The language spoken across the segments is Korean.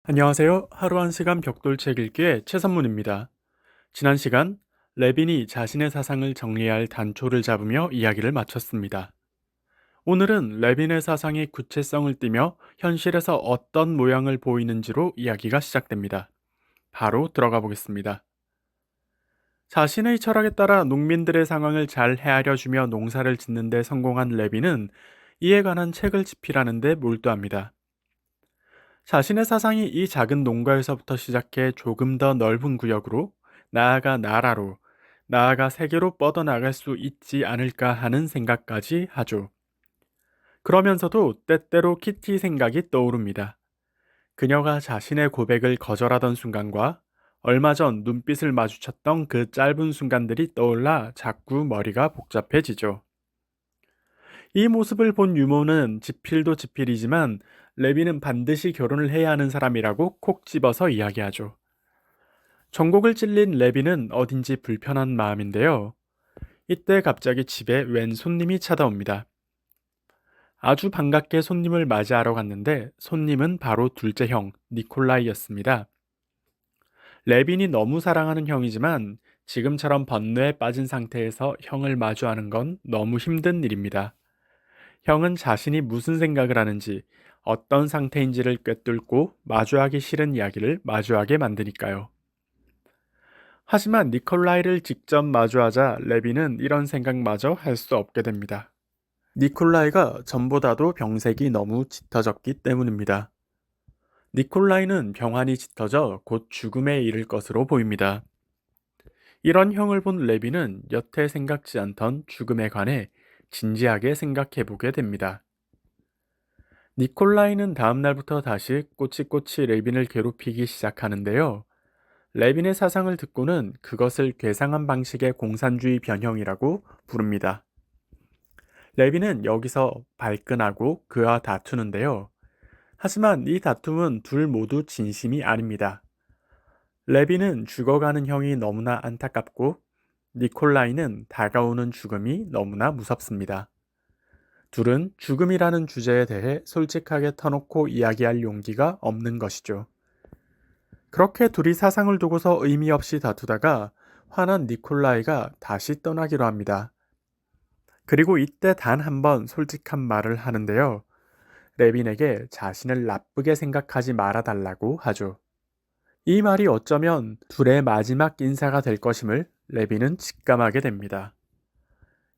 안녕하세요. 하루 한 시간 벽돌책 읽기의 최선문입니다. 지난 시간 레빈이 자신의 사상을 정리할 단초를 잡으며 이야기를 마쳤습니다. 오늘은 레빈의 사상이 구체성을 띠며 현실에서 어떤 모양을 보이는지로 이야기가 시작됩니다. 바로 들어가 보겠습니다. 자신의 철학에 따라 농민들의 상황을 잘 헤아려주며 농사를 짓는 데 성공한 레빈은 이에 관한 책을 집필하는 데 몰두합니다. 자신의 사상이 이 작은 농가에서부터 시작해 조금 더 넓은 구역으로, 나아가 나라로, 나아가 세계로 뻗어나갈 수 있지 않을까 하는 생각까지 하죠. 그러면서도 때때로 키티 생각이 떠오릅니다. 그녀가 자신의 고백을 거절하던 순간과 얼마 전 눈빛을 마주쳤던 그 짧은 순간들이 떠올라 자꾸 머리가 복잡해지죠. 이 모습을 본 유모는 지필도 지필이지만 레비는 반드시 결혼을 해야 하는 사람이라고 콕 집어서 이야기하죠. 전곡을 찔린 레비는 어딘지 불편한 마음인데요. 이때 갑자기 집에 웬 손님이 찾아옵니다. 아주 반갑게 손님을 맞이하러 갔는데 손님은 바로 둘째 형 니콜라이였습니다. 레빈이 너무 사랑하는 형이지만 지금처럼 번뇌에 빠진 상태에서 형을 마주하는 건 너무 힘든 일입니다. 형은 자신이 무슨 생각을 하는지, 어떤 상태인지를 꿰뚫고 마주하기 싫은 이야기를 마주하게 만드니까요. 하지만 니콜라이를 직접 마주하자 레비는 이런 생각마저 할 수 없게 됩니다. 니콜라이가 전보다도 병색이 너무 짙어졌기 때문입니다. 니콜라이는 병환이 짙어져 곧 죽음에 이를 것으로 보입니다. 이런 형을 본 레비는 여태 생각지 않던 죽음에 관해 진지하게 생각해 보게 됩니다. 니콜라이는 다음 날부터 다시 꼬치꼬치 레빈을 괴롭히기 시작하는데요. 레빈의 사상을 듣고는 그것을 괴상한 방식의 공산주의 변형이라고 부릅니다. 레빈은 여기서 발끈하고 그와 다투는데요. 하지만 이 다툼은 둘 모두 진심이 아닙니다. 레빈은 죽어가는 형이 너무나 안타깝고 니콜라이는 다가오는 죽음이 너무나 무섭습니다. 둘은 죽음이라는 주제에 대해 솔직하게 터놓고 이야기할 용기가 없는 것이죠. 그렇게 둘이 사상을 두고서 의미 없이 다투다가 화난 니콜라이가 다시 떠나기로 합니다. 그리고 이때 단 한 번 솔직한 말을 하는데요. 레빈에게 자신을 나쁘게 생각하지 말아달라고 하죠. 이 말이 어쩌면 둘의 마지막 인사가 될 것임을 레빈은 직감하게 됩니다.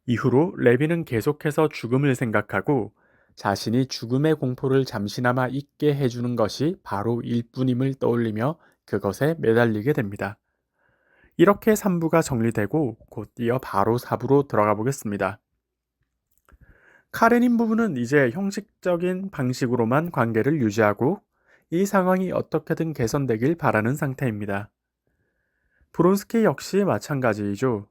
이후로 레빈은 계속해서 죽음을 생각하고 자신이 죽음의 공포를 잠시나마 잊게 해주는 것이 바로 일뿐임을 떠올리며 그것에 매달리게 됩니다. 이렇게 3부가 정리되고 곧 이어 바로 4부로 들어가 보겠습니다. 카레닌 부부는 이제 형식적인 방식으로만 관계를 유지하고 이 상황이 어떻게든 개선되길 바라는 상태입니다. 브론스키 역시 마찬가지이죠.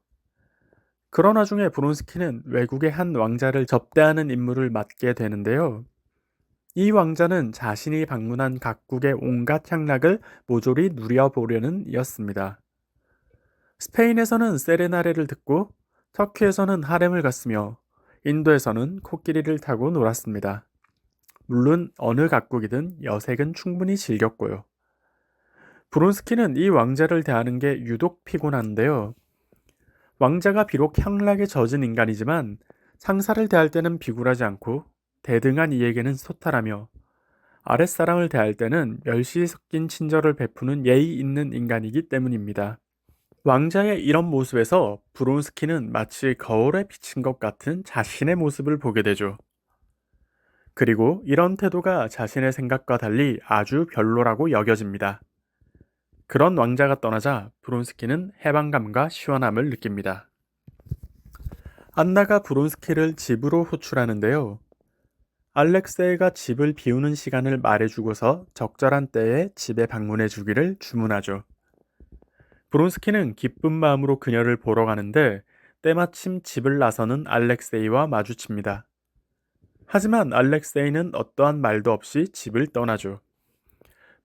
그러나 중에 브론스키는 외국의 한 왕자를 접대하는 임무를 맡게 되는데요. 이 왕자는 자신이 방문한 각국의 온갖 향락을 모조리 누려보려는 이었습니다. 스페인에서는 세레나레를 듣고 터키에서는 하렘을 갔으며 인도에서는 코끼리를 타고 놀았습니다. 물론 어느 각국이든 여색은 충분히 즐겼고요. 브론스키는 이 왕자를 대하는 게 유독 피곤한데요. 왕자가 비록 향락에 젖은 인간이지만 상사를 대할 때는 비굴하지 않고 대등한 이에게는 소탈하며 아랫사람을 대할 때는 멸시 섞인 친절을 베푸는 예의 있는 인간이기 때문입니다. 왕자의 이런 모습에서 브론스키는 마치 거울에 비친 것 같은 자신의 모습을 보게 되죠. 그리고 이런 태도가 자신의 생각과 달리 아주 별로라고 여겨집니다. 그런 왕자가 떠나자 브론스키는 해방감과 시원함을 느낍니다. 안나가 브론스키를 집으로 호출하는데요. 알렉세이가 집을 비우는 시간을 말해주고서 적절한 때에 집에 방문해 주기를 주문하죠. 브론스키는 기쁜 마음으로 그녀를 보러 가는데 때마침 집을 나서는 알렉세이와 마주칩니다. 하지만 알렉세이는 어떠한 말도 없이 집을 떠나죠.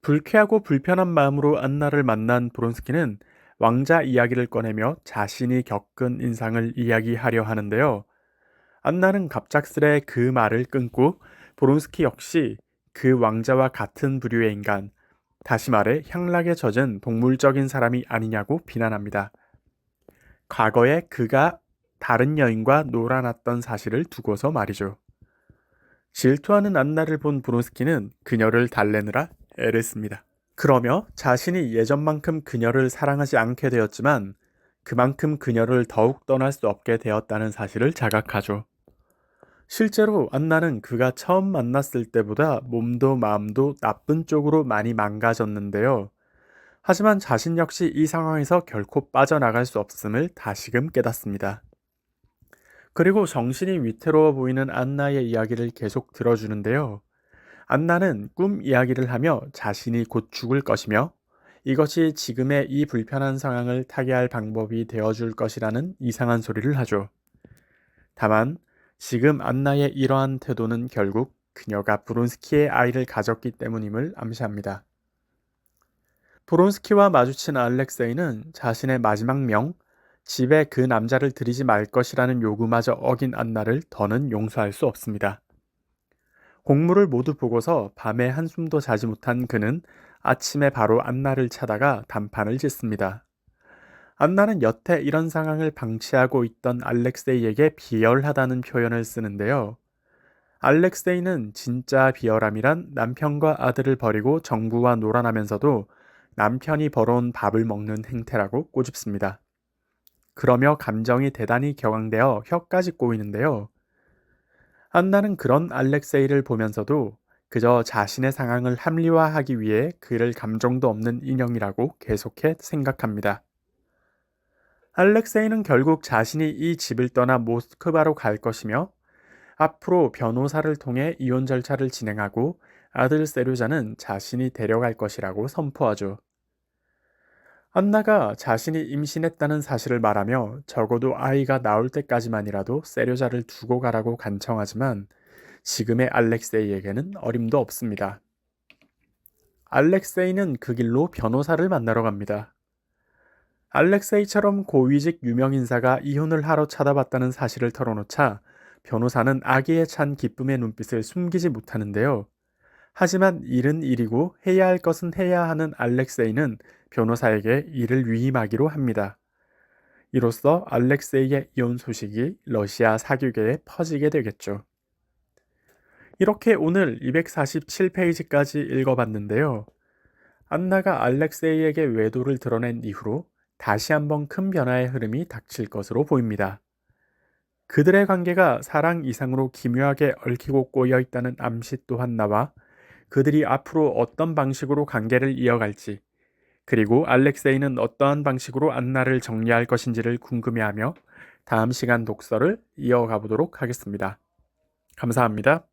불쾌하고 불편한 마음으로 안나를 만난 브론스키는 왕자 이야기를 꺼내며 자신이 겪은 인상을 이야기하려 하는데요. 안나는 갑작스레 그 말을 끊고 브론스키 역시 그 왕자와 같은 부류의 인간, 다시 말해 향락에 젖은 동물적인 사람이 아니냐고 비난합니다. 과거에 그가 다른 여인과 놀아났던 사실을 두고서 말이죠. 질투하는 안나를 본 브론스키는 그녀를 달래느라 애를 씁니다. 그러며 자신이 예전만큼 그녀를 사랑하지 않게 되었지만 그만큼 그녀를 더욱 떠날 수 없게 되었다는 사실을 자각하죠. 실제로 안나는 그가 처음 만났을 때보다 몸도 마음도 나쁜 쪽으로 많이 망가졌는데요. 하지만 자신 역시 이 상황에서 결코 빠져나갈 수 없음을 다시금 깨닫습니다. 그리고 정신이 위태로워 보이는 안나의 이야기를 계속 들어주는데요. 안나는 꿈 이야기를 하며 자신이 곧 죽을 것이며 이것이 지금의 이 불편한 상황을 타개할 방법이 되어줄 것이라는 이상한 소리를 하죠. 다만 지금 안나의 이러한 태도는 결국 그녀가 브론스키의 아이를 가졌기 때문임을 암시합니다. 브론스키와 마주친 알렉세이는 자신의 마지막 명, 집에 그 남자를 들이지 말 것이라는 요구마저 어긴 안나를 더는 용서할 수 없습니다. 공물을 모두 보고서 밤에 한숨도 자지 못한 그는 아침에 바로 안나를 찾아가 단판을 짓습니다. 안나는 여태 이런 상황을 방치하고 있던 알렉세이에게 비열하다는 표현을 쓰는데요. 알렉세이는 진짜 비열함이란 남편과 아들을 버리고 정부와 놀아나면서도 남편이 벌어온 밥을 먹는 행태라고 꼬집습니다. 그러며 감정이 대단히 격앙되어 혀까지 꼬이는데요. 안나는 그런 알렉세이를 보면서도 그저 자신의 상황을 합리화하기 위해 그를 감정도 없는 인형이라고 계속해 생각합니다. 알렉세이는 결국 자신이 이 집을 떠나 모스크바로 갈 것이며 앞으로 변호사를 통해 이혼 절차를 진행하고 아들 세류자는 자신이 데려갈 것이라고 선포하죠. 안나가 자신이 임신했다는 사실을 말하며 적어도 아이가 나올 때까지만이라도 세류자를 두고 가라고 간청하지만 지금의 알렉세이에게는 어림도 없습니다. 알렉세이는 그 길로 변호사를 만나러 갑니다. 알렉세이처럼 고위직 유명인사가 이혼을 하러 찾아봤다는 사실을 털어놓자 변호사는 아기에 찬 기쁨의 눈빛을 숨기지 못하는데요. 하지만 일은 일이고 해야 할 것은 해야 하는 알렉세이는 변호사에게 이를 위임하기로 합니다. 이로써 알렉세이의 이혼 소식이 러시아 사교계에 퍼지게 되겠죠. 이렇게 오늘 247페이지까지 읽어봤는데요. 안나가 알렉세이에게 외도를 드러낸 이후로 다시 한번 큰 변화의 흐름이 닥칠 것으로 보입니다. 그들의 관계가 사랑 이상으로 기묘하게 얽히고 꼬여 있다는 암시 또한 나와 그들이 앞으로 어떤 방식으로 관계를 이어갈지, 그리고 알렉세이는 어떠한 방식으로 안나를 정리할 것인지를 궁금해하며 다음 시간 독서를 이어가 보도록 하겠습니다. 감사합니다.